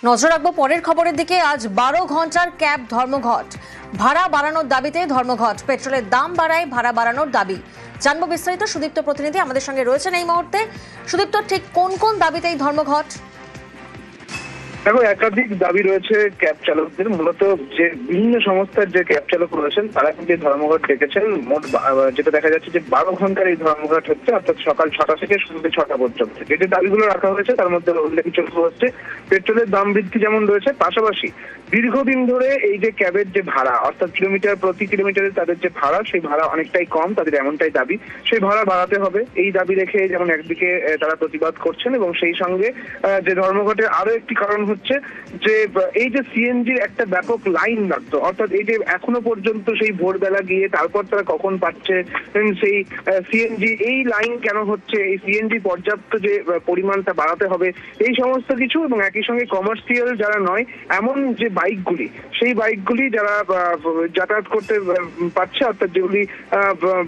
নজর রাখবো পরের খবরের দিকে। আজ 12 ঘন্টার ক্যাব ধর্মঘট, ভাড়া বাড়ানোর দাবিতে ধর্মঘট, পেট্রোলের দাম বাড়ায় ভাড়া বাড়ানোর দাবি। জানবো বিস্তারিত, সুদীপ্ত প্রতিনিধি আমাদের সঙ্গে রয়েছেন এই মুহূর্তে। সুদীপ্ত, ঠিক কোন কোন দাবিতে এই ধর্মঘট? দেখো, একাধিক দাবি রয়েছে ক্যাব চালকদের। মূলত যে বিভিন্ন সংস্থার যে ক্যাব চালক রয়েছেন তারা কিন্তু ধর্মঘট ডেকেছেন। মোট যেটা দেখা যাচ্ছে যে 12 ঘন্টার এই ধর্মঘট হচ্ছে, অর্থাৎ সকাল 6টা থেকে সন্ধ্যে 6টা পর্যন্ত। যে দাবিগুলো রাখা হয়েছে তার মধ্যে উল্লেখযোগ্য হচ্ছে পেট্রোলের দাম বৃদ্ধি যেমন রয়েছে, পাশাপাশি দীর্ঘদিন ধরে এই যে ক্যাবের যে ভাড়া, অর্থাৎ প্রতি কিলোমিটারে তাদের যে ভাড়া, সেই ভাড়া অনেকটাই কম, তাদের এমনটাই দাবি। সেই ভাড়া বাড়াতে হবে, এই দাবি রেখে যেমন একদিকে তারা প্রতিবাদ করছেন, এবং সেই সঙ্গে যে ধর্মঘটের আরো একটি কারণ হচ্ছে যে এই যে সিএনজির একটা ব্যাপক লাইন লাগতো, অর্থাৎ এই যে এখনো পর্যন্ত সেই ভোরবেলা গিয়ে তারপর তারা কখন পাচ্ছে সেই সিএনজি, এই লাইন কেন হচ্ছে, এই সিএনজি পর্যাপ্ত যে পরিমাণটা বাড়াতে হবে, এই সমস্ত কিছু। এবং একই সঙ্গে কমার্শিয়াল যারা নয় এমন যে বাইকগুলি, সেই বাইকগুলি যারা যাতায়াত করতে পারছে, অর্থাৎ যেগুলি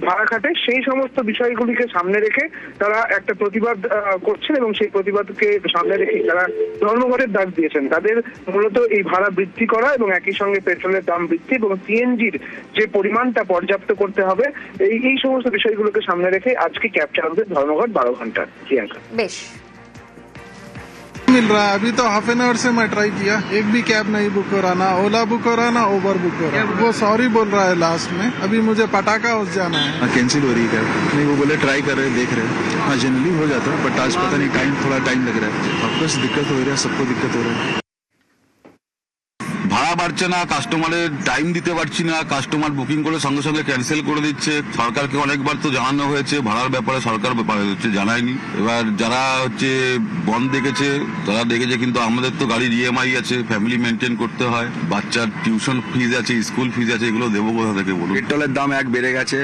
ভাড়া খাটে, সেই সমস্ত বিষয়গুলিকে সামনে রেখে তারা একটা প্রতিবাদ করছেন, এবং সেই প্রতিবাদকে সামনে রেখে তারা ধর্মঘটের ডাক দিয়েছেন। তাদের মূলত এই ভাড়া বৃদ্ধি করা এবং একই সঙ্গে পেট্রোলের দাম বৃদ্ধি এবং সিএনজির যে পরিমাণটা পর্যাপ্ত করতে হবে, এই সমস্ত বিষয়গুলোকে সামনে রেখে আজকে ক্যাব চালকদের ধর্মঘট 12 ঘন্টা। প্রিয়াঙ্কা, বেশ मिल रहा है। अभी तो हाफ एन आवर से मैं ट्राई किया, एक भी कैब नहीं बुक हो रहा, ना ओला बुक हो रहा, ना उबर बुक हो रहा। वो सॉरी बोल रहा है लास्ट में। अभी मुझे पटाखा हाउस जाना है। कैंसिल हो रही है कैब। नहीं, वो बोले ट्राई कर रहे, देख रहे। हाँ, जनरली हो जाता है, बट आज पता नहीं थोड़ा टाइम लग रहा है। आपको दिक्कत हो रही है, सबको दिक्कत हो रहा है। ভাড়া বাড়ছে না, কাস্টমারের টাইম দিতে পারছি না, কাস্টমার বুকিং করে সঙ্গে সঙ্গে ক্যান্সেল করে দিচ্ছে। সরকারকে অনেকবার তো জানানো হয়েছে, ভাড়ার ব্যাপারে সরকার জানায়নি। এবার যারা বন্ধ দেখেছে তারা দেখেছে, কিন্তু আমাদের তো গাড়ির ইএমআই আছে, ফ্যামিলি মেনটেন করতে হয়, বাচ্চার টিউশন ফিজ আছে, স্কুল ফিজ আছে, এগুলো দেবো কোথা থেকে বলুন? পেট্রোলের দাম বেড়ে গেছে,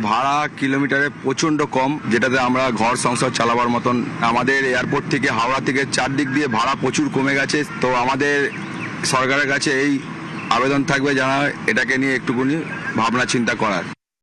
ভাড়া কিলোমিটারে প্রচন্ড কম, যেটাতে আমরা ঘর সংসার চালাবার মতন। আমাদের এয়ারপোর্ট থেকে হাওড়া থেকে চারদিক দিয়ে ভাড়া প্রচুর কমে গেছে। তো আমাদের সরকারের কাছে এই আবেদন থাকবে, যারা এটাকে নিয়ে একটুখানি ভাবনা চিন্তা করার।